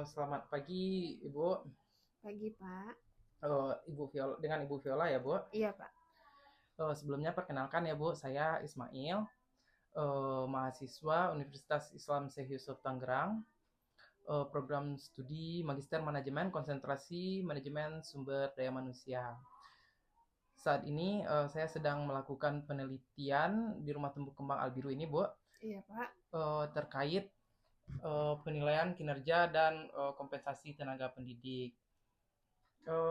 Selamat pagi, Ibu. Pagi, Pak. Ibu Viola, dengan Ibu Viola ya, Bu. Iya, Pak. Sebelumnya perkenalkan ya, Bu, saya Ismail, mahasiswa Universitas Islam Syekh Yusuf Tangerang, program studi Magister Manajemen Konsentrasi Manajemen Sumber Daya Manusia. Saat ini saya sedang melakukan penelitian di Rumah Tumbuh Kembang Albiru ini, Bu, Iya, Pak. terkait penilaian kinerja dan kompensasi tenaga pendidik.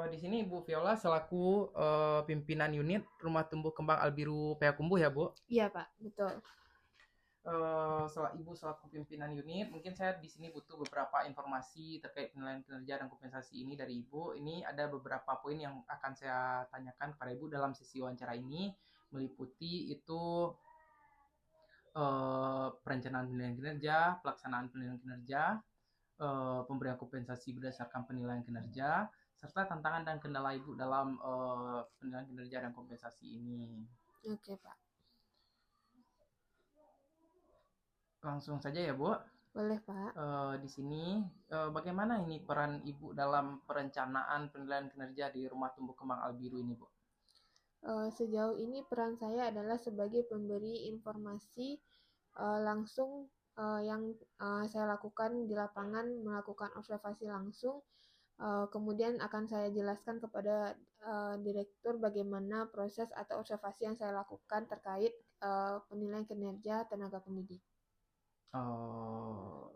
Di sini Ibu Viola selaku pimpinan unit Rumah Tumbuh Kembang Albiru Payakumbuh ya, Bu. Iya, Pak. Betul. Ibu selaku pimpinan unit, mungkin saya di sini butuh beberapa informasi terkait penilaian kinerja dan kompensasi ini dari Ibu. Ini ada beberapa poin yang akan saya tanyakan kepada Ibu dalam sesi wawancara ini, meliputi itu perencanaan penilaian kinerja, pelaksanaan penilaian kinerja, pemberian kompensasi berdasarkan penilaian kinerja, serta tantangan dan kendala Ibu dalam penilaian kinerja dan kompensasi ini. Oke, Pak. Langsung saja ya, Bu. Boleh, Pak. Di sini bagaimana ini peran Ibu dalam perencanaan penilaian kinerja di Rumah Tumbuh Kembang Albiru ini, Bu? Sejauh ini peran saya adalah sebagai pemberi informasi langsung yang saya lakukan di lapangan, melakukan observasi langsung. Kemudian akan saya jelaskan kepada direktur bagaimana proses atau observasi yang saya lakukan terkait penilaian kinerja tenaga pendidik. Uh,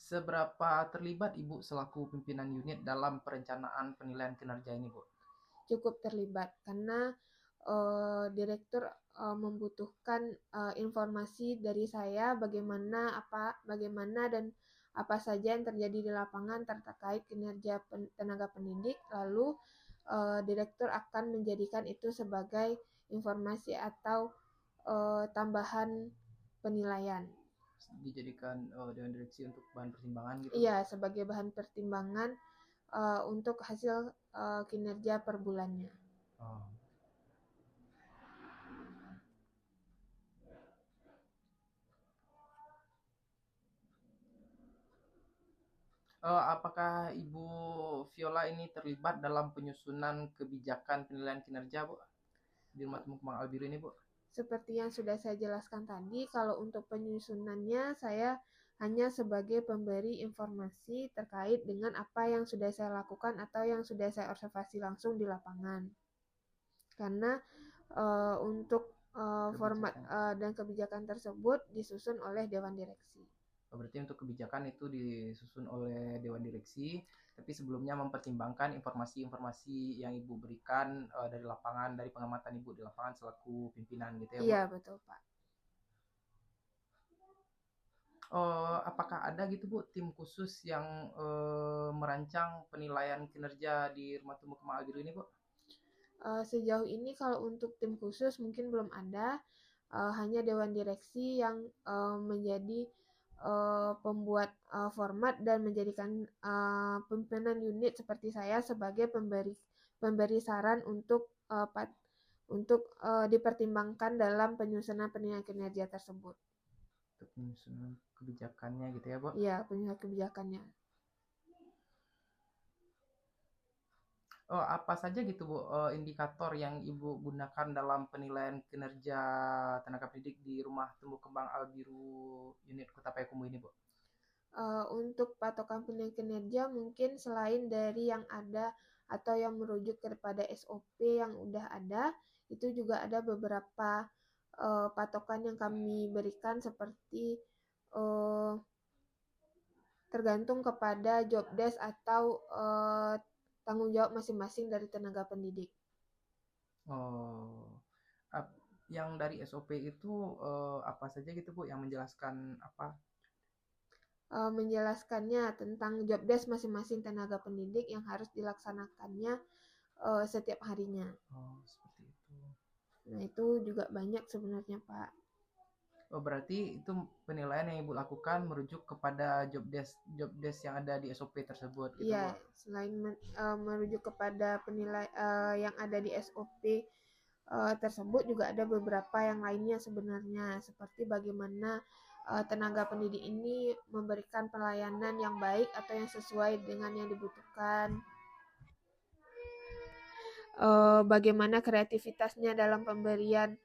Seberapa terlibat Ibu selaku pimpinan unit dalam perencanaan penilaian kinerja ini, Bu? Cukup terlibat karena direktur membutuhkan informasi dari saya bagaimana dan apa saja yang terjadi di lapangan terkait kinerja tenaga pendidik, lalu direktur akan menjadikan itu sebagai informasi atau tambahan penilaian. Dijadikan Dewan Direksi untuk bahan pertimbangan gitu? Iya, sebagai bahan pertimbangan untuk hasil kinerja per bulannya. Oh. Apakah Ibu Viola ini terlibat dalam penyusunan kebijakan penilaian kinerja, Bu, di Rumah Tumbuh Kembang Albiru ini, Bu? Seperti yang sudah saya jelaskan tadi, kalau untuk penyusunannya saya hanya sebagai pemberi informasi terkait dengan apa yang sudah saya lakukan atau yang sudah saya observasi langsung di lapangan. Karena untuk format dan kebijakan tersebut disusun oleh Dewan Direksi. Berarti untuk kebijakan itu disusun oleh Dewan Direksi, tapi sebelumnya mempertimbangkan informasi-informasi yang Ibu berikan dari lapangan, dari pengamatan Ibu di lapangan selaku pimpinan gitu ya, Bu? Iya, betul, Pak. Apakah ada gitu, Bu, tim khusus yang merancang penilaian kinerja di Rumah Tumbuh Kembang Albiru ini, Bu? Sejauh ini kalau untuk tim khusus mungkin belum ada, hanya Dewan Direksi yang menjadi pembuat format dan menjadikan pimpinan unit seperti saya sebagai pemberi saran untuk dipertimbangkan dalam penyusunan penilaian kinerja tersebut. Untuk penyusunan kebijakannya gitu ya, Bu? Iya, penyusunan kebijakannya. Apa saja gitu, Bu, indikator yang Ibu gunakan dalam penilaian kinerja tenaga pendidik di Rumah Tumbuh Kembang Albiru unit Kota Payakumbuh ini, Bu? Untuk patokan penilaian kinerja mungkin selain dari yang ada atau yang merujuk kepada SOP yang udah ada, itu juga ada beberapa patokan yang kami berikan seperti tergantung kepada job desk atau tanggung jawab masing-masing dari tenaga pendidik. Oh, yang dari SOP itu apa saja gitu, Bu, yang menjelaskan apa? Menjelaskannya tentang job desk masing-masing tenaga pendidik yang harus dilaksanakannya setiap harinya. Oh, seperti itu. Nah, itu juga banyak sebenarnya, Pak. Oh, berarti itu penilaian yang Ibu lakukan merujuk kepada job desk yang ada di SOP tersebut gitu, Iya, Bu? selain merujuk kepada yang ada di SOP tersebut juga ada beberapa yang lainnya sebenarnya seperti bagaimana tenaga pendidik ini memberikan pelayanan yang baik atau yang sesuai dengan yang dibutuhkan. Bagaimana kreativitasnya dalam pemberian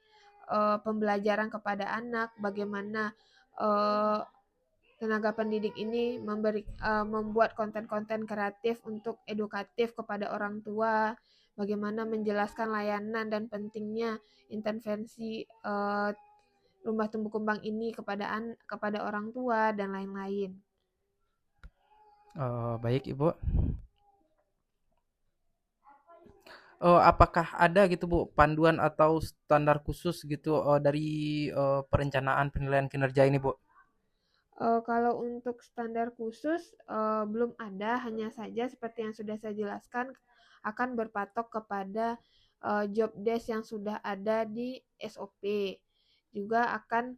pembelajaran kepada anak, bagaimana tenaga pendidik ini membuat konten-konten kreatif untuk edukatif kepada orang tua, bagaimana menjelaskan layanan dan pentingnya intervensi rumah tumbuh kembang ini kepada orang tua dan lain-lain. Baik Ibu. Apakah ada gitu Bu panduan atau standar khusus gitu dari perencanaan penilaian kinerja ini Bu? Kalau untuk standar khusus belum ada, hanya saja seperti yang sudah saya jelaskan akan berpatok kepada job desk yang sudah ada di SOP. Juga akan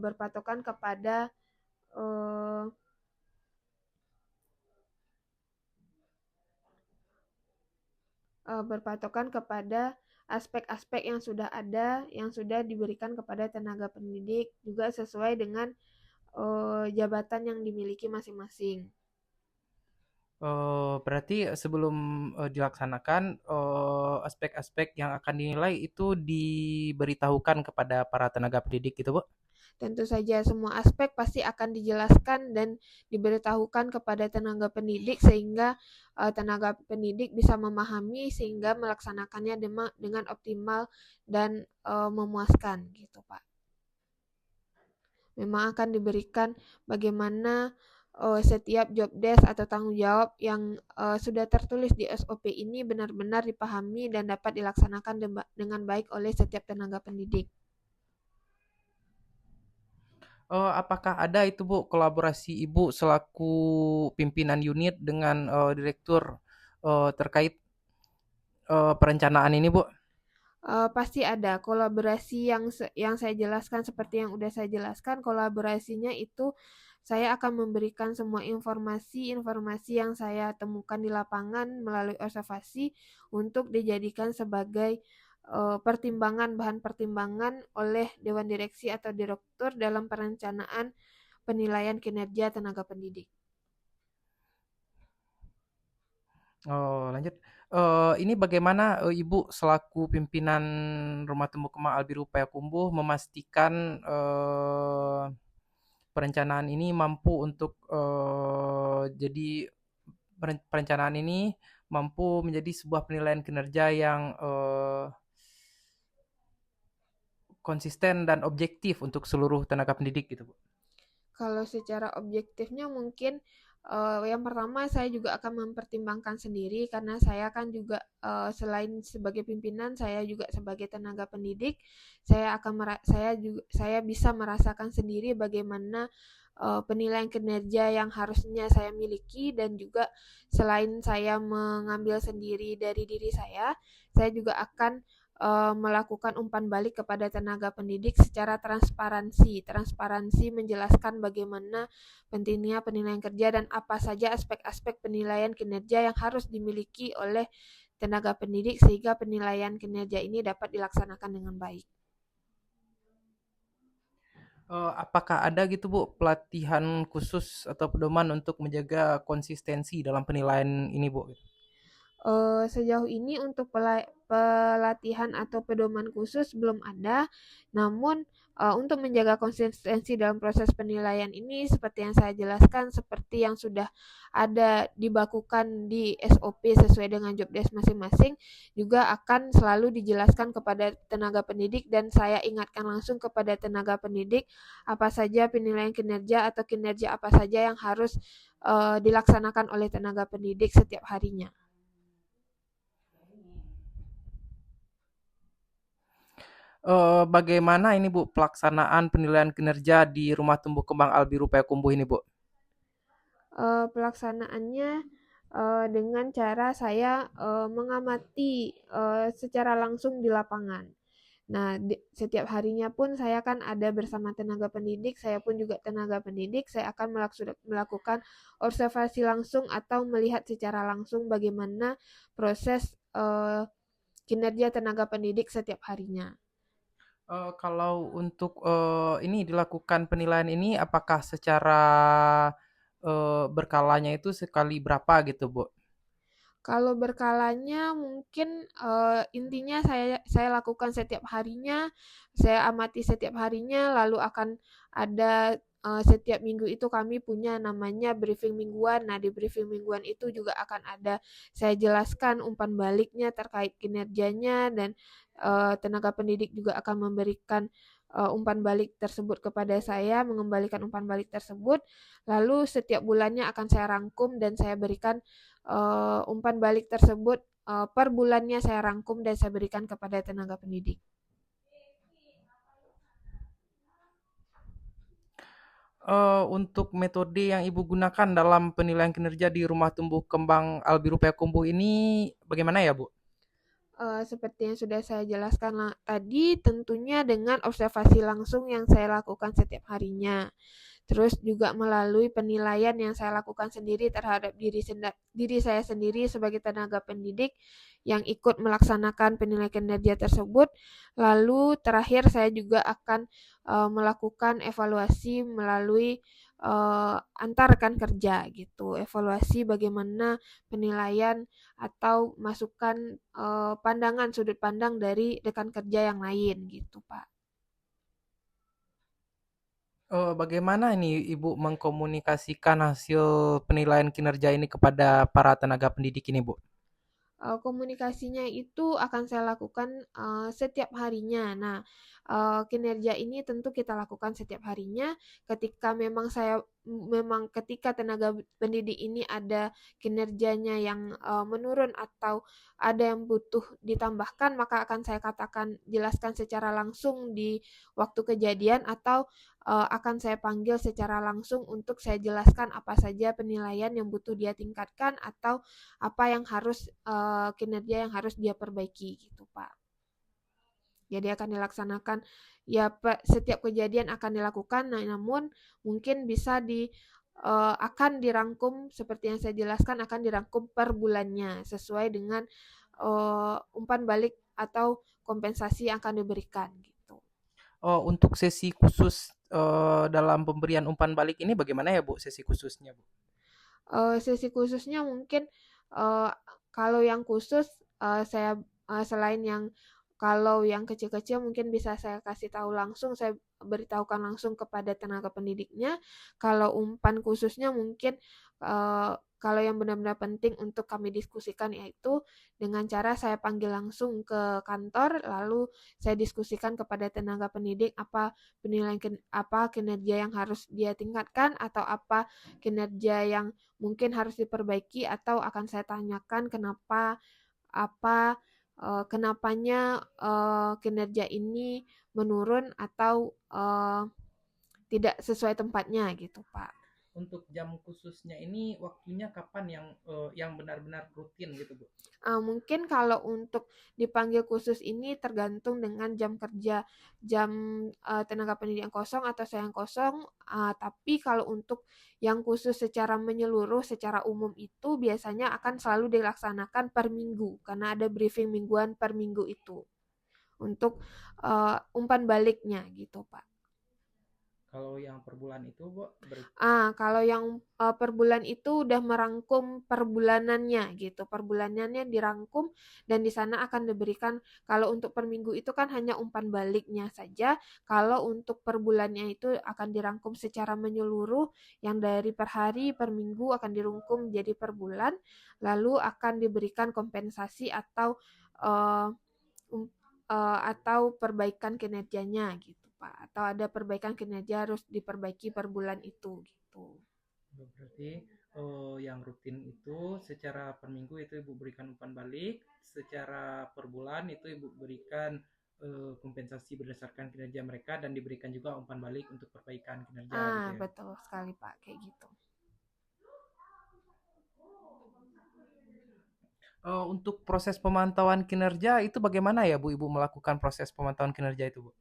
berpatokan kepada aspek-aspek yang sudah ada, yang sudah diberikan kepada tenaga pendidik, juga sesuai dengan jabatan yang dimiliki masing-masing. Berarti sebelum dilaksanakan aspek-aspek yang akan dinilai itu diberitahukan kepada para tenaga pendidik gitu Bu? Tentu saja semua aspek pasti akan dijelaskan dan diberitahukan kepada tenaga pendidik sehingga tenaga pendidik bisa memahami sehingga melaksanakannya dengan optimal dan memuaskan gitu Pak. Memang akan diberikan bagaimana setiap job desk atau tanggung jawab yang sudah tertulis di SOP ini benar-benar dipahami dan dapat dilaksanakan dengan baik oleh setiap tenaga pendidik. Apakah ada itu Bu kolaborasi Ibu selaku pimpinan unit dengan direktur terkait perencanaan ini Bu? Pasti ada kolaborasi yang saya jelaskan seperti yang udah saya jelaskan, kolaborasinya itu saya akan memberikan semua informasi yang saya temukan di lapangan melalui observasi untuk dijadikan sebagai bahan pertimbangan oleh Dewan Direksi atau Direktur dalam perencanaan penilaian kinerja tenaga pendidik. Lanjut. Ini bagaimana Ibu selaku pimpinan Rumah Tumbuh Kembang Albiru Payakumbuh memastikan perencanaan ini mampu untuk jadi perencanaan ini mampu menjadi sebuah penilaian kinerja yang konsisten dan objektif untuk seluruh tenaga pendidik gitu Bu? Kalau secara objektifnya mungkin yang pertama saya juga akan mempertimbangkan sendiri karena saya kan juga selain sebagai pimpinan saya juga sebagai tenaga pendidik saya bisa merasakan sendiri bagaimana penilaian kinerja yang harusnya saya miliki dan juga selain saya mengambil sendiri dari diri saya juga akan melakukan umpan balik kepada tenaga pendidik secara transparansi menjelaskan bagaimana pentingnya penilaian kerja dan apa saja aspek-aspek penilaian kinerja yang harus dimiliki oleh tenaga pendidik sehingga penilaian kinerja ini dapat dilaksanakan dengan baik. Apakah ada gitu Bu pelatihan khusus atau pedoman untuk menjaga konsistensi dalam penilaian ini Bu? Sejauh ini untuk pelatihan atau pedoman khusus belum ada, namun untuk menjaga konsistensi dalam proses penilaian ini seperti yang saya jelaskan, seperti yang sudah ada dibakukan di SOP sesuai dengan job desk masing-masing, juga akan selalu dijelaskan kepada tenaga pendidik dan saya ingatkan langsung kepada tenaga pendidik apa saja penilaian kinerja atau kinerja apa saja yang harus dilaksanakan oleh tenaga pendidik setiap harinya. Bagaimana ini Bu pelaksanaan penilaian kinerja di Rumah Tumbuh Kembang Albiru Payakumbuh ini Bu? Pelaksanaannya dengan cara saya mengamati secara langsung di lapangan. Nah, setiap harinya pun saya kan ada bersama tenaga pendidik, saya pun juga tenaga pendidik, saya akan melakukan observasi langsung atau melihat secara langsung bagaimana proses kinerja tenaga pendidik setiap harinya. Kalau untuk, ini dilakukan penilaian ini apakah secara, berkalanya itu sekali berapa gitu, Bu? Kalau berkalanya mungkin, intinya saya lakukan setiap harinya, saya amati setiap harinya, lalu akan ada, setiap minggu itu kami punya namanya briefing mingguan. Nah, di briefing mingguan itu juga akan ada saya jelaskan umpan baliknya terkait kinerjanya dan, tenaga pendidik juga akan memberikan, umpan balik tersebut kepada saya, mengembalikan umpan balik tersebut. Lalu setiap bulannya akan saya rangkum dan saya berikan umpan balik tersebut per bulannya saya rangkum dan saya berikan kepada tenaga pendidik. Untuk metode yang Ibu gunakan dalam penilaian kinerja di Rumah Tumbuh Kembang Albiru Payakumbuh ini bagaimana ya, Bu? Seperti yang sudah saya jelaskan tadi, tentunya dengan observasi langsung yang saya lakukan setiap harinya. Terus juga melalui penilaian yang saya lakukan sendiri terhadap diri saya sendiri sebagai tenaga pendidik yang ikut melaksanakan penilaian kinerja tersebut. Lalu terakhir saya juga akan melakukan evaluasi melalui antar rekan kerja gitu. Evaluasi bagaimana penilaian atau masukan pandangan sudut pandang dari rekan kerja yang lain gitu, Pak. Bagaimana ini Ibu mengkomunikasikan hasil penilaian kinerja ini kepada para tenaga pendidik ini, Bu? Komunikasinya itu akan saya lakukan, setiap harinya. Nah, kinerja ini tentu kita lakukan setiap harinya ketika memang ketika tenaga pendidik ini ada kinerjanya yang, menurun atau ada yang butuh ditambahkan, maka akan saya katakan jelaskan secara langsung di waktu kejadian atau, akan saya panggil secara langsung untuk saya jelaskan apa saja penilaian yang butuh dia tingkatkan atau apa yang harus kinerja yang harus dia perbaiki gitu, Pak. Jadi akan dilaksanakan ya setiap kejadian akan dilakukan, nah, namun mungkin bisa akan dirangkum seperti yang saya jelaskan akan dirangkum per bulannya sesuai dengan umpan balik atau kompensasi yang akan diberikan gitu. Untuk sesi khusus, dalam pemberian umpan balik ini bagaimana ya, Bu, sesi khususnya, Bu? Sesi khususnya mungkin, eee, kalau yang khusus, saya selain yang kalau yang kecil-kecil mungkin bisa saya kasih tahu langsung, saya beritahukan langsung kepada tenaga pendidiknya. Kalau umpan khususnya mungkin, kalau yang benar-benar penting untuk kami diskusikan yaitu dengan cara saya panggil langsung ke kantor, lalu saya diskusikan kepada tenaga pendidik apa kinerja yang harus dia tingkatkan atau apa kinerja yang mungkin harus diperbaiki atau akan saya tanyakan apa, kenapanya, kinerja ini menurun atau, tidak sesuai tempatnya gitu, Pak. Untuk jam khususnya ini waktunya kapan yang benar-benar rutin gitu, Bu? Mungkin kalau untuk dipanggil khusus ini tergantung dengan jam kerja, jam, tenaga pendidik yang kosong atau saya yang kosong, tapi kalau untuk yang khusus secara menyeluruh, secara umum itu biasanya akan selalu dilaksanakan per minggu, karena ada briefing mingguan per minggu itu, untuk, umpan baliknya gitu, Pak. Kalau yang per bulan itu, Bu, Kalau yang, per bulan itu udah merangkum per bulanannya gitu, per bulanannya dirangkum dan di sana akan diberikan kalau untuk per minggu itu kan hanya umpan baliknya saja, kalau untuk per bulannya itu akan dirangkum secara menyeluruh yang dari per hari, per minggu akan dirungkum jadi per bulan, lalu akan diberikan kompensasi eee, um atau perbaikan kinerjanya gitu, Pak, atau ada perbaikan kinerja harus diperbaiki per bulan itu gitu. berarti, yang rutin itu secara per minggu itu Ibu berikan umpan balik, secara per bulan itu Ibu berikan, kompensasi berdasarkan kinerja mereka dan diberikan juga umpan balik untuk perbaikan kinerja gitu ya? Betul sekali, Pak, kayak gitu. Untuk proses pemantauan kinerja itu bagaimana ya, Bu, Ibu melakukan proses pemantauan kinerja itu, Bu?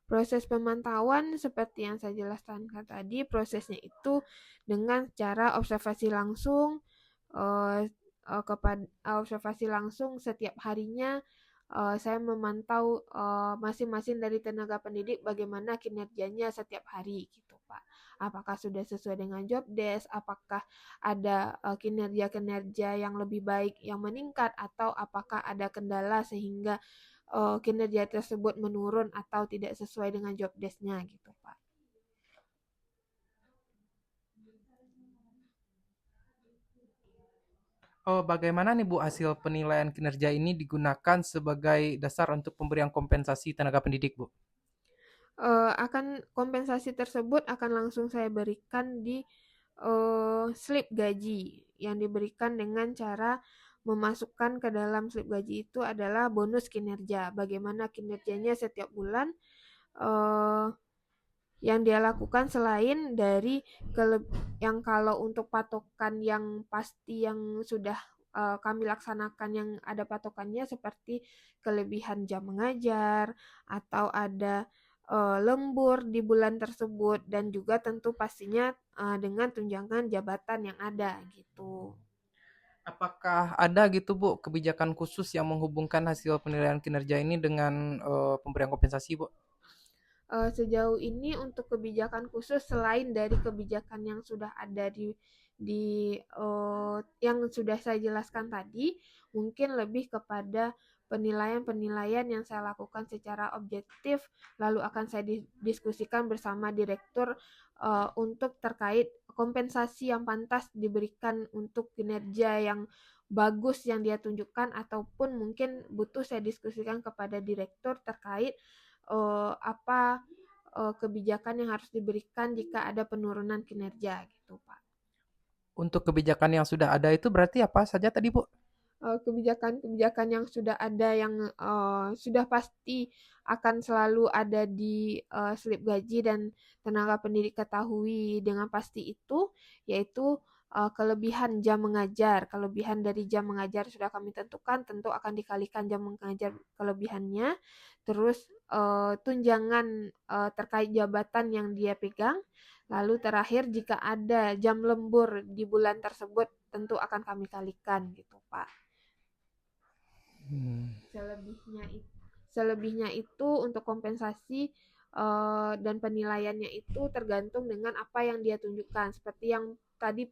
Proses pemantauan seperti yang saya jelaskan tadi, prosesnya itu dengan cara observasi langsung, eee eee, observasi langsung setiap harinya, saya memantau masing-masing dari tenaga pendidik bagaimana kinerjanya setiap hari gitu Pak. Apakah sudah sesuai dengan job desk, apakah ada kinerja-kinerja yang lebih baik yang meningkat, atau apakah ada kendala sehingga kinerja tersebut menurun atau tidak sesuai dengan job desk-nya gitu Pak. Bagaimana nih Bu hasil penilaian kinerja ini digunakan sebagai dasar untuk pemberian kompensasi tenaga pendidik, Bu? Akan kompensasi tersebut akan langsung saya berikan di slip gaji yang diberikan dengan cara memasukkan ke dalam slip gaji itu adalah bonus kinerja. Bagaimana kinerjanya setiap bulan uh, yang dia lakukan selain dari yang kalau untuk patokan yang pasti yang sudah kami laksanakan yang ada patokannya seperti kelebihan jam mengajar atau ada lembur di bulan tersebut dan juga tentu pastinya dengan tunjangan jabatan yang ada gitu. Apakah ada gitu Bu kebijakan khusus yang menghubungkan hasil penilaian kinerja ini dengan pemberian kompensasi, Bu? Sejauh ini untuk kebijakan khusus selain dari kebijakan yang sudah ada di yang sudah saya jelaskan tadi, mungkin lebih kepada penilaian-penilaian yang saya lakukan secara objektif, lalu akan saya diskusikan bersama direktur untuk terkait kompensasi yang pantas diberikan untuk kinerja yang bagus yang dia tunjukkan, ataupun mungkin butuh saya diskusikan kepada direktur terkait apa kebijakan yang harus diberikan jika ada penurunan kinerja gitu Pak. Untuk kebijakan yang sudah ada itu berarti apa saja tadi, Bu? Kebijakan-kebijakan yang sudah ada yang sudah pasti akan selalu ada di slip gaji dan tenaga pendidik ketahui dengan pasti itu, yaitu kelebihan jam mengajar. Kelebihan dari jam mengajar sudah kami tentukan, tentu akan dikalikan jam mengajar kelebihannya. Terus tunjangan terkait jabatan yang dia pegang. Lalu terakhir jika ada jam lembur di bulan tersebut tentu akan kami kalikan gitu Pak. Hmm. Selebihnya itu untuk kompensasi dan penilaiannya itu tergantung dengan apa yang dia tunjukkan. Seperti yang tadi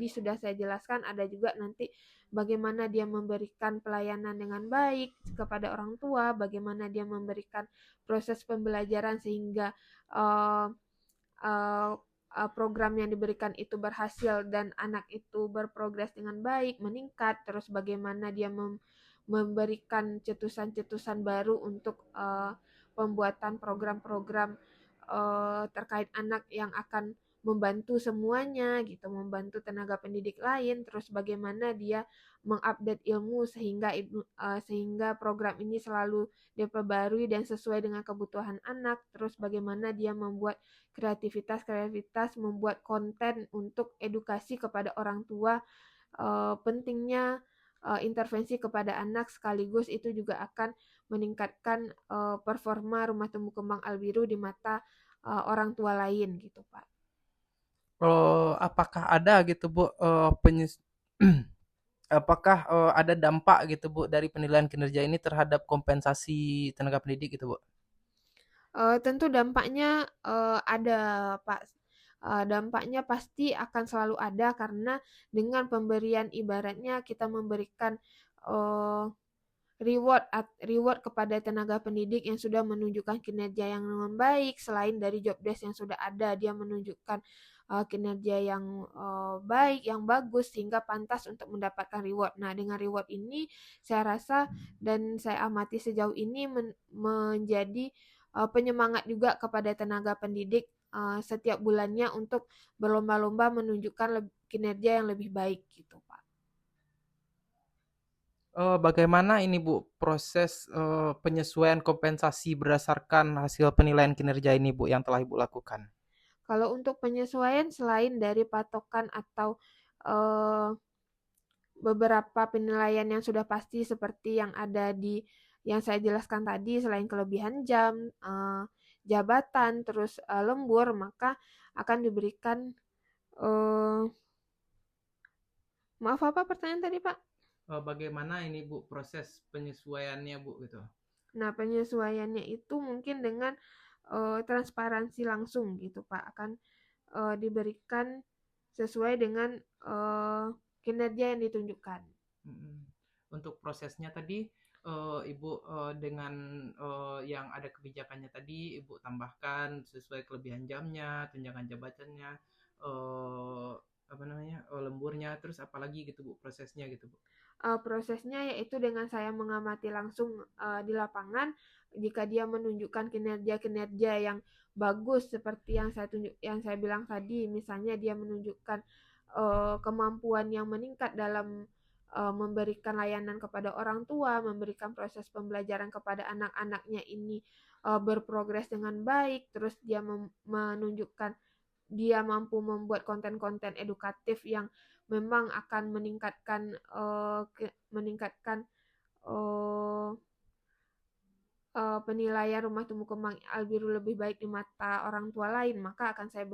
sudah saya jelaskan, ada juga nanti bagaimana dia memberikan pelayanan dengan baik kepada orang tua, bagaimana dia memberikan proses pembelajaran sehingga uh, uh, program yang diberikan itu berhasil dan anak itu berprogres dengan baik, meningkat, terus bagaimana dia memberikan cetusan-cetusan baru untuk pembuatan program-program terkait anak yang akan membantu semuanya gitu, membantu tenaga pendidik lain, terus bagaimana dia mengupdate ilmu sehingga program ini selalu diperbarui dan sesuai dengan kebutuhan anak, terus bagaimana dia membuat kreativitas membuat konten untuk edukasi kepada orang tua, pentingnya intervensi kepada anak, sekaligus itu juga akan meningkatkan performa rumah tumbuh kembang Albiru di mata orang tua lain gitu Pak. Apakah ada gitu Bu apakah ada dampak gitu Bu dari penilaian kinerja ini terhadap kompensasi tenaga pendidik gitu Bu? Tentu dampaknya ada Pak. Dampaknya pasti akan selalu ada karena dengan pemberian ibaratnya kita memberikan uh, reward kepada tenaga pendidik yang sudah menunjukkan kinerja yang baik, selain dari job desk yang sudah ada dia menunjukkan kinerja yang baik, yang bagus sehingga pantas untuk mendapatkan reward. Nah, dengan reward ini saya rasa dan saya amati sejauh ini menjadi penyemangat juga kepada tenaga pendidik setiap bulannya untuk berlomba-lomba menunjukkan kinerja yang lebih baik gitu, Pak. Bagaimana ini Bu proses penyesuaian kompensasi berdasarkan hasil penilaian kinerja ini Bu yang telah Ibu lakukan? Kalau untuk penyesuaian selain dari patokan atau uh, beberapa penilaian yang sudah pasti seperti yang ada di yang saya jelaskan tadi, selain kelebihan jam, jabatan, terus lembur, maka akan diberikan uh, maaf apa pertanyaan tadi Pak? Bagaimana ini Bu proses penyesuaiannya Bu gitu? Nah, penyesuaiannya itu mungkin dengan transparansi langsung gitu Pak, akan diberikan sesuai dengan kinerja yang ditunjukkan. Mhm. Untuk prosesnya tadi, Ibu, dengan, yang ada kebijakannya tadi Ibu tambahkan sesuai kelebihan jamnya, tunjangan jabatannya, eee, apa namanya, lemburnya, terus apalagi gitu Bu prosesnya gitu Bu? Prosesnya yaitu dengan saya mengamati langsung di lapangan, jika dia menunjukkan kinerja-kinerja yang bagus seperti yang saya bilang tadi, misalnya dia menunjukkan kemampuan yang meningkat dalam memberikan layanan kepada orang tua, memberikan proses pembelajaran kepada anak-anaknya ini berprogres dengan baik, terus dia menunjukkan dia mampu membuat konten-konten edukatif yang memang akan meningkatkan uh, penilaian Rumah Tumbuh Kembang Albiru lebih baik di mata orang tua lain, maka akan saya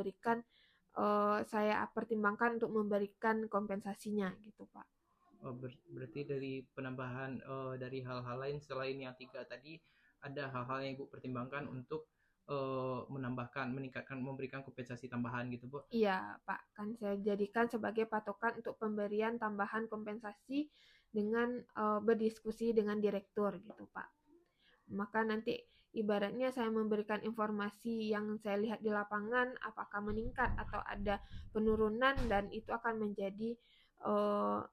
pertimbangkan untuk memberikan kompensasinya gitu Pak. Berarti dari penambahan, dari hal-hal lain selain yang 3 tadi, ada hal-hal yang Ibu pertimbangkan untuk, menambahkan, meningkatkan, memberikan kompensasi tambahan gitu Bu? Iya Pak, kan saya jadikan sebagai patokan untuk pemberian tambahan kompensasi dengan berdiskusi dengan direktur gitu Pak. Maka nanti ibaratnya saya memberikan informasi yang saya lihat di lapangan apakah meningkat atau ada penurunan, dan itu akan uh,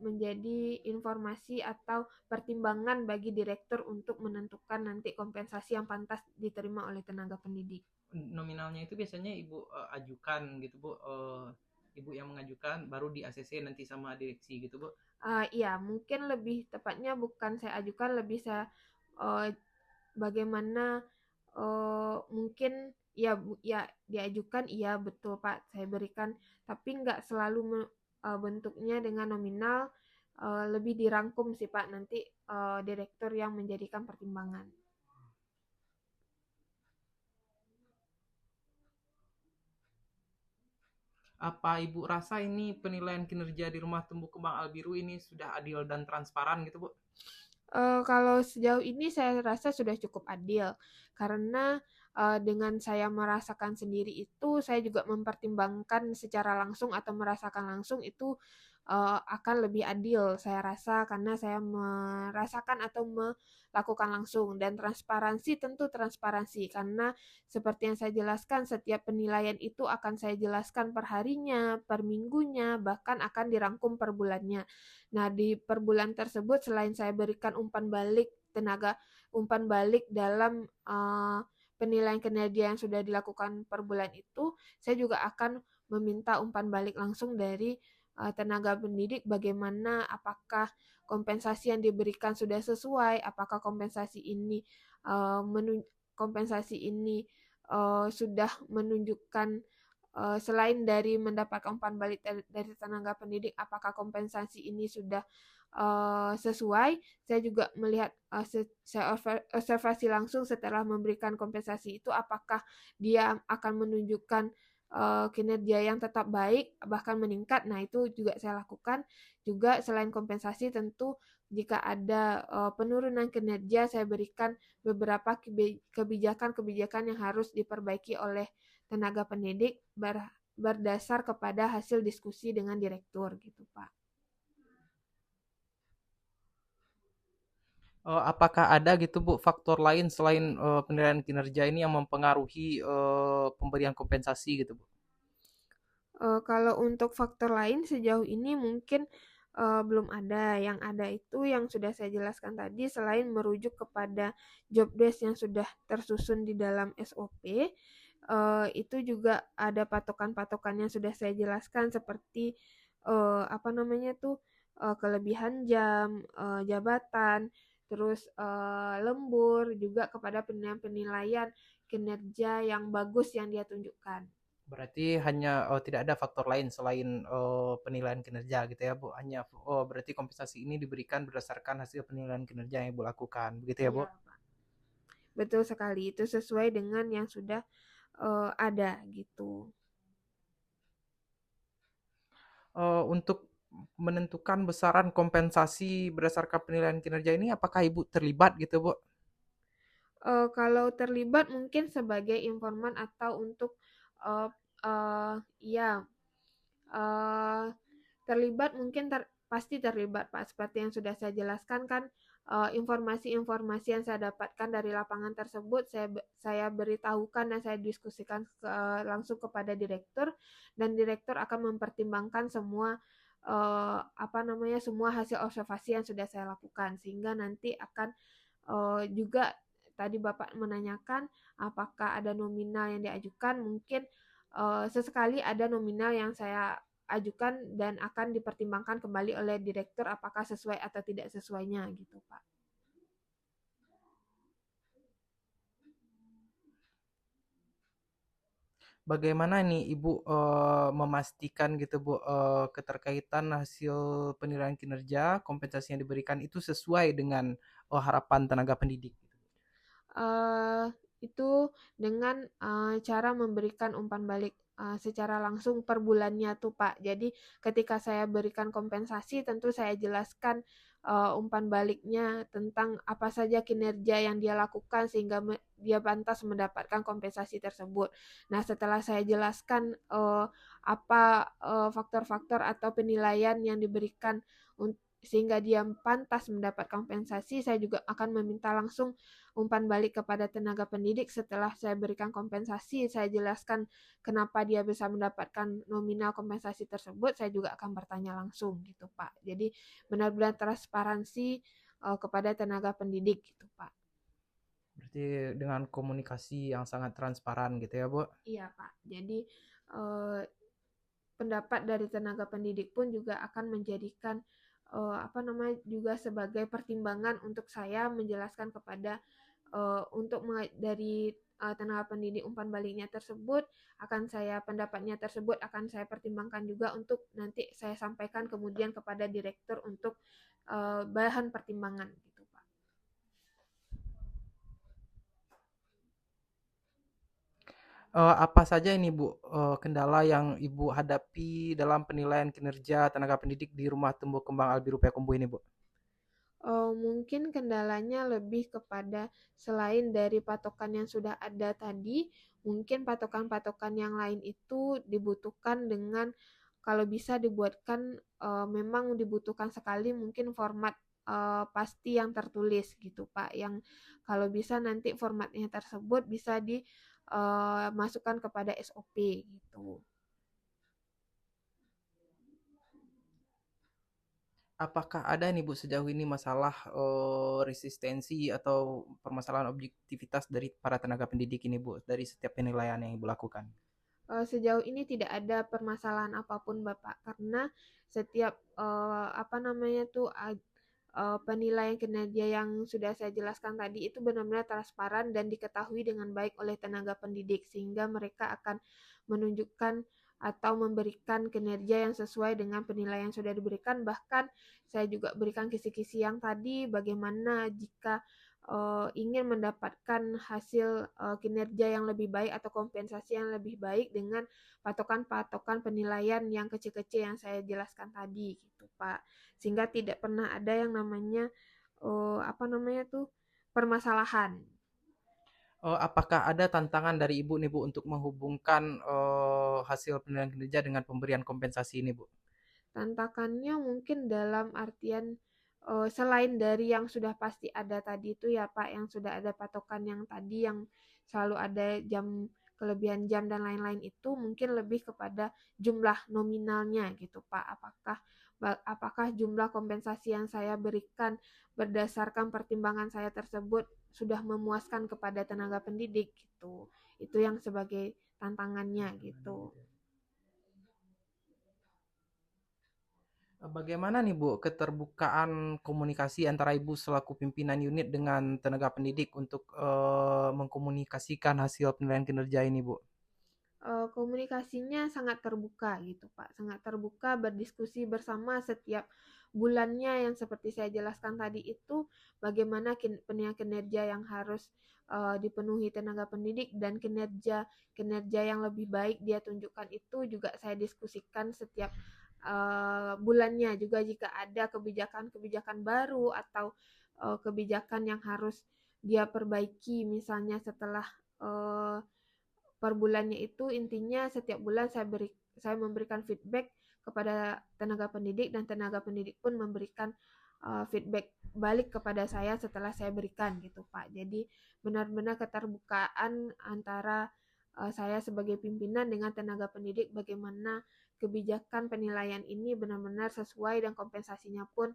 menjadi informasi atau pertimbangan bagi direktur untuk menentukan nanti kompensasi yang pantas diterima oleh tenaga pendidik. Nominalnya itu biasanya Ibu, ajukan gitu Bu, Ibu yang mengajukan baru di ACC nanti sama direksi gitu Bu? Iya, mungkin lebih tepatnya bukan saya ajukan, lebih saya uh, bagaimana mungkin ya diajukan, iya betul Pak, saya berikan, tapi nggak selalu bentuknya dengan nominal, lebih dirangkum sih Pak, nanti direktur yang menjadikan pertimbangan. Apa Ibu rasa ini penilaian kinerja di Rumah Tumbuh Kembang Albiru ini sudah adil dan transparan gitu Bu? Kalau sejauh ini saya rasa sudah cukup adil, karena dengan saya merasakan sendiri itu, saya juga mempertimbangkan secara langsung atau merasakan langsung itu akan lebih adil saya rasa, karena saya merasakan atau melakukan langsung. Dan transparansi, tentu transparansi, karena seperti yang saya jelaskan, setiap penilaian itu akan saya jelaskan per harinya, per minggunya, bahkan akan dirangkum per bulannya. Nah, di per bulan tersebut selain saya berikan umpan balik dalam penilaian kinerja yang sudah dilakukan per bulan itu, saya juga akan meminta umpan balik langsung dari tenaga pendidik, bagaimana, apakah kompensasi yang diberikan sudah sesuai, apakah uh, kompensasi ini sudah menunjukkan, selain dari mendapatkan umpan balik dari tenaga pendidik, apakah kompensasi ini sudah sesuai. Saya juga melihat, saya observasi langsung setelah memberikan kompensasi itu, apakah dia akan menunjukkan kinerja yang tetap baik, bahkan meningkat. Nah, itu juga saya lakukan. Juga selain kompensasi, tentu jika ada penurunan kinerja, saya berikan beberapa kebijakan-kebijakan yang harus diperbaiki oleh tenaga pendidik berdasar kepada hasil diskusi dengan direktur gitu Pak. Apakah ada gitu Bu faktor lain selain, penilaian kinerja ini yang mempengaruhi, pemberian kompensasi gitu Bu? Kalau untuk faktor lain sejauh ini mungkin belum ada. Yang ada itu yang sudah saya jelaskan tadi, selain merujuk kepada job desk yang sudah tersusun di dalam SOP, itu juga ada patokan-patokan yang sudah saya jelaskan seperti apa namanya tuh, kelebihan jam, jabatan, terus lembur, juga kepada penilaian-penilaian kinerja yang bagus yang dia tunjukkan. Berarti hanya, tidak ada faktor lain selain, penilaian kinerja gitu ya Bu? Hanya berarti kompensasi ini diberikan berdasarkan hasil penilaian kinerja yang Ibu lakukan, begitu ya Bu? Iya, betul sekali. Itu sesuai dengan yang sudah ada gitu. Untuk menentukan besaran kompensasi berdasarkan penilaian kinerja ini apakah Ibu terlibat gitu, Bu? Kalau terlibat mungkin sebagai informan atau untuk, eee eee, iya, eee, terlibat mungkin pasti terlibat, Pak. Seperti yang sudah saya jelaskan kan, informasi-informasi yang saya dapatkan dari lapangan tersebut saya beritahukan dan saya diskusikan langsung kepada direktur, dan direktur akan mempertimbangkan semua, semua hasil observasi yang sudah saya lakukan. Sehingga nanti akan, juga tadi Bapak menanyakan apakah ada nominal yang diajukan, mungkin, sesekali ada nominal yang saya ajukan dan akan dipertimbangkan kembali oleh direktur apakah sesuai atau tidak sesuainya gitu, Pak. Bagaimana nih Ibu, memastikan gitu Bu, keterkaitan hasil penilaian kinerja, kompensasi yang diberikan itu sesuai dengan, harapan tenaga pendidik? Eee, itu dengan, cara memberikan umpan balik, secara langsung per bulannya tuh, Pak. Jadi ketika saya berikan kompensasi tentu saya jelaskan, umpan baliknya tentang apa saja kinerja yang dia lakukan sehingga dia pantas mendapatkan kompensasi tersebut. Nah, setelah saya jelaskan, faktor-faktor atau penilaian yang diberikan sehingga dia pantas mendapat kompensasi, saya juga akan meminta langsung umpan balik kepada tenaga pendidik setelah saya berikan kompensasi, saya jelaskan kenapa dia bisa mendapatkan nominal kompensasi tersebut, saya juga akan bertanya langsung gitu, Pak. Jadi benar-benar transparansi kepada tenaga pendidik gitu, Pak. Berarti dengan komunikasi yang sangat transparan gitu ya, Bu? Iya, Pak. Jadi eh, pendapat dari tenaga pendidik pun juga akan menjadikan juga sebagai pertimbangan untuk saya menjelaskan kepada dari tenaga pendidik umpan baliknya tersebut pendapatnya tersebut akan saya pertimbangkan juga untuk nanti saya sampaikan kemudian kepada direktur untuk bahan pertimbangan gitu, Pak. Apa saja ini Bu, kendala yang Ibu hadapi dalam penilaian kinerja tenaga pendidik di Rumah Tumbuh Kembang Albiru Payakumbuh ini, Bu? Mungkin kendalanya lebih kepada selain dari patokan yang sudah ada tadi, mungkin patokan-patokan yang lain itu dibutuhkan dengan kalau bisa dibuatkan, memang dibutuhkan sekali mungkin format, pasti yang tertulis gitu, Pak, yang kalau bisa nanti formatnya tersebut bisa masukkan kepada SOP gitu. Apakah ada nih Bu sejauh ini masalah, resistensi atau permasalahan objektivitas dari para tenaga pendidik ini Bu, dari setiap penilaian yang Ibu lakukan? Sejauh ini tidak ada permasalahan apapun Bapak, karena setiap, penilaian kinerja yang sudah saya jelaskan tadi itu benar-benar transparan dan diketahui dengan baik oleh tenaga pendidik, sehingga mereka akan menunjukkan atau memberikan kinerja yang sesuai dengan penilaian yang sudah diberikan. Bahkan saya juga berikan kisi-kisi yang tadi, bagaimana jika ingin mendapatkan hasil kinerja yang lebih baik atau kompensasi yang lebih baik dengan patokan-patokan penilaian yang kecil-kecil yang saya jelaskan tadi gitu, Pak. Sehingga tidak pernah ada yang namanya permasalahan. Apakah ada tantangan dari Ibu nih Bu untuk menghubungkan, hasil penilaian kinerja dengan pemberian kompensasi ini Bu? Tantangannya mungkin dalam artian, selain dari yang sudah pasti ada tadi itu ya Pak, yang sudah ada patokan yang tadi yang selalu ada kelebihan jam dan lain-lain itu mungkin lebih kepada jumlah nominalnya gitu Pak. Apakah jumlah kompensasi yang saya berikan berdasarkan pertimbangan saya tersebut sudah memuaskan kepada tenaga pendidik gitu. Itu yang sebagai tantangannya gitu. Bagaimana nih Bu keterbukaan komunikasi antara Ibu selaku pimpinan unit dengan tenaga pendidik untuk, mengkomunikasikan hasil penilaian kinerja ini Bu? Komunikasinya sangat terbuka gitu, Pak, sangat terbuka berdiskusi bersama setiap bulannya yang seperti saya jelaskan tadi itu bagaimana kinerja yang harus, dipenuhi tenaga pendidik dan kinerja kinerja yang lebih baik dia tunjukkan itu juga saya diskusikan setiap bulannya. Juga jika ada kebijakan-kebijakan baru atau kebijakan yang harus dia perbaiki, misalnya setelah per bulannya itu, intinya setiap bulan saya memberikan feedback kepada tenaga pendidik dan tenaga pendidik pun memberikan feedback balik kepada saya setelah saya berikan gitu Pak. Jadi benar-benar keterbukaan antara saya sebagai pimpinan dengan tenaga pendidik, bagaimana kebijakan penilaian ini benar-benar sesuai dan kompensasinya pun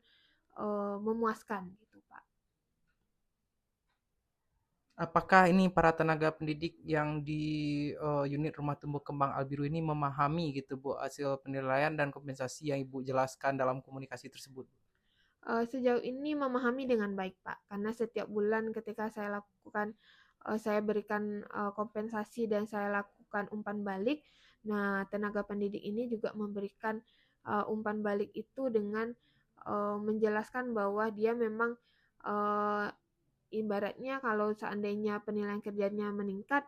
memuaskan gitu Pak. Apakah ini para tenaga pendidik yang di unit Rumah Tumbuh Kembang Albiru ini memahami gitu Bu hasil penilaian dan kompensasi yang Ibu jelaskan dalam komunikasi tersebut? Sejauh ini memahami dengan baik Pak, karena setiap bulan ketika saya berikan kompensasi dan saya lakukan umpan balik. Nah, tenaga pendidik ini juga memberikan umpan balik itu dengan menjelaskan bahwa dia memang uh, ibaratnya kalau seandainya penilaian kerjanya meningkat,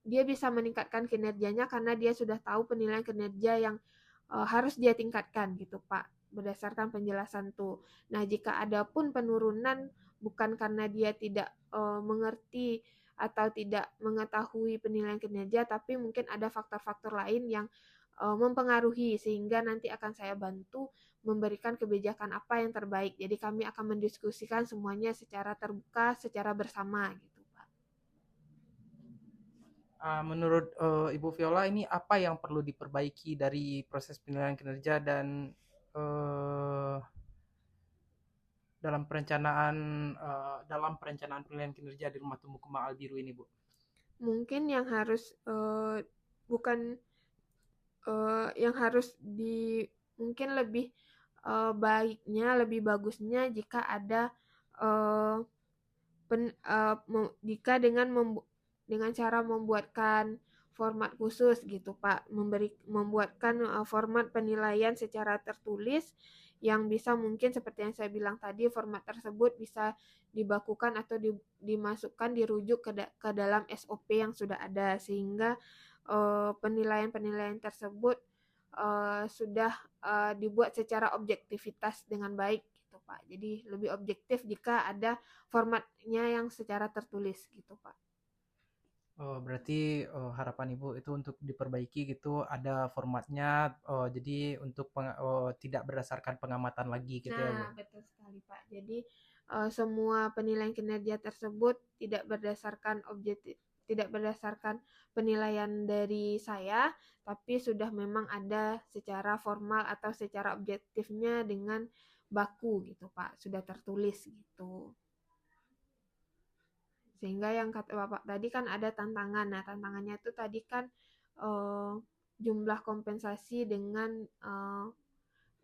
dia bisa meningkatkan kinerjanya karena dia sudah tahu penilaian kinerja yang harus dia tingkatkan gitu Pak, berdasarkan penjelasan tuh. Nah, jika ada pun penurunan bukan karena dia tidak mengerti atau tidak mengetahui penilaian kinerja, tapi mungkin ada faktor-faktor lain yang mempengaruhi, sehingga nanti akan saya bantu memberikan kebijakan apa yang terbaik. Jadi kami akan mendiskusikan semuanya secara terbuka, secara bersama gitu Pak. Menurut Ibu Viola ini apa yang perlu diperbaiki dari proses penilaian kinerja dan dalam perencanaan penilaian kinerja di Rumah Tumbuh Kembang Albiru ini Bu? Mungkin yang harus bukan yang harus mungkin lebih baiknya, lebih bagusnya jika ada uh, jika dengan cara membuatkan format khusus gitu Pak, membuatkan format penilaian secara tertulis yang bisa mungkin seperti yang saya bilang tadi, format tersebut bisa dibakukan atau dimasukkan, dirujuk ke dalam SOP yang sudah ada, sehingga penilaian-penilaian tersebut sudah dibuat secara objektivitas dengan baik gitu Pak. Jadi lebih objektif jika ada formatnya yang secara tertulis gitu Pak. Berarti harapan Ibu itu untuk diperbaiki gitu, ada formatnya, jadi untuk tidak berdasarkan pengamatan lagi gitu ya Bu? Nah, betul sekali Pak. Jadi semua penilaian kinerja tersebut tidak berdasarkan penilaian dari saya, tapi sudah memang ada secara formal atau secara objektifnya dengan baku gitu Pak, sudah tertulis gitu. Sehingga yang kata Bapak tadi kan ada tantangan. Nah, tantangannya itu tadi kan jumlah kompensasi dengan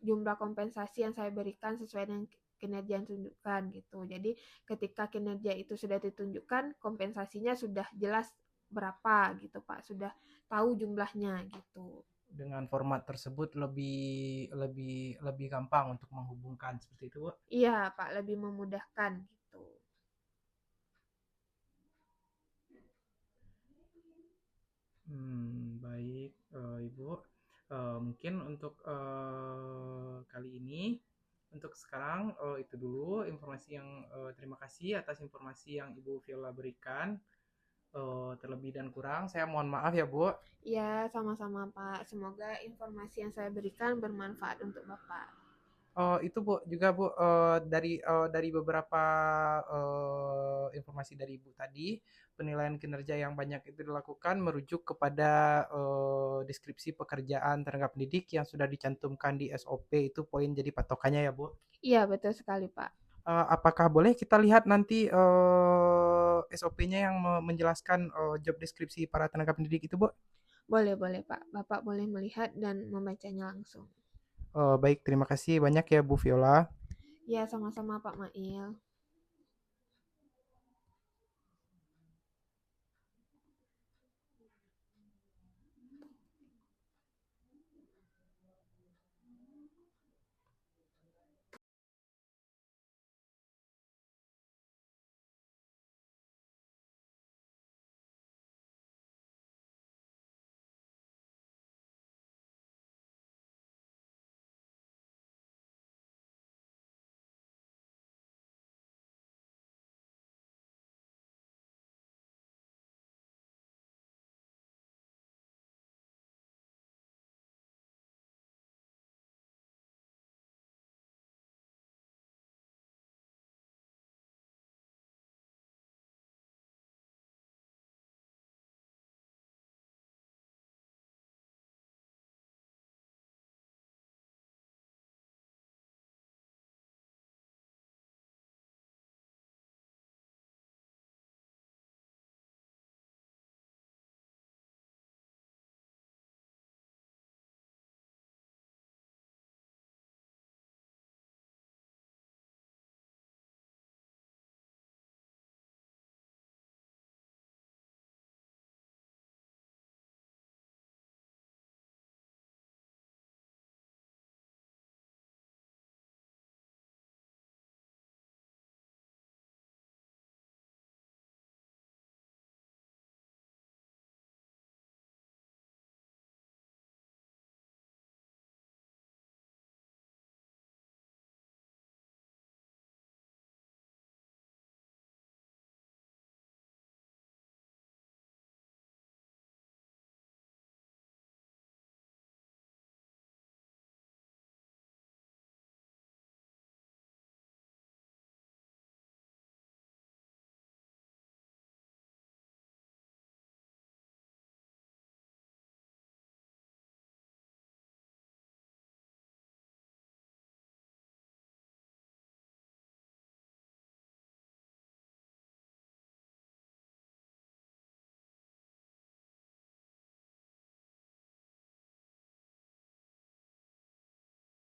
jumlah kompensasi yang saya berikan sesuai dengan kinerja yang ditunjukkan gitu. Jadi ketika kinerja itu sudah ditunjukkan, kompensasinya sudah jelas berapa gitu Pak, sudah tahu jumlahnya gitu. Dengan format tersebut lebih lebih lebih gampang untuk menghubungkan seperti itu, Bu? Iya Pak, lebih memudahkan gitu. Baik, Ibu. Mungkin untuk kali ini, untuk sekarang itu dulu informasi yang terima kasih atas informasi yang Ibu Viola berikan. Terlebih dan kurang, saya mohon maaf ya Bu. Ya, sama-sama Pak. Semoga informasi yang saya berikan bermanfaat untuk Bapak. Itu Bu juga Bu dari beberapa informasi dari Ibu tadi, penilaian kinerja yang banyak itu dilakukan merujuk kepada deskripsi pekerjaan tenaga pendidik yang sudah dicantumkan di SOP, itu poin jadi patokannya ya Bu. Iya, betul sekali Pak. Apakah boleh kita lihat nanti SOP-nya yang menjelaskan job deskripsi para tenaga pendidik itu Bu? Boleh, boleh Pak. Bapak boleh melihat dan membacanya langsung. Baik, terima kasih banyak ya Bu Viola. Ya, sama-sama Pak Mail.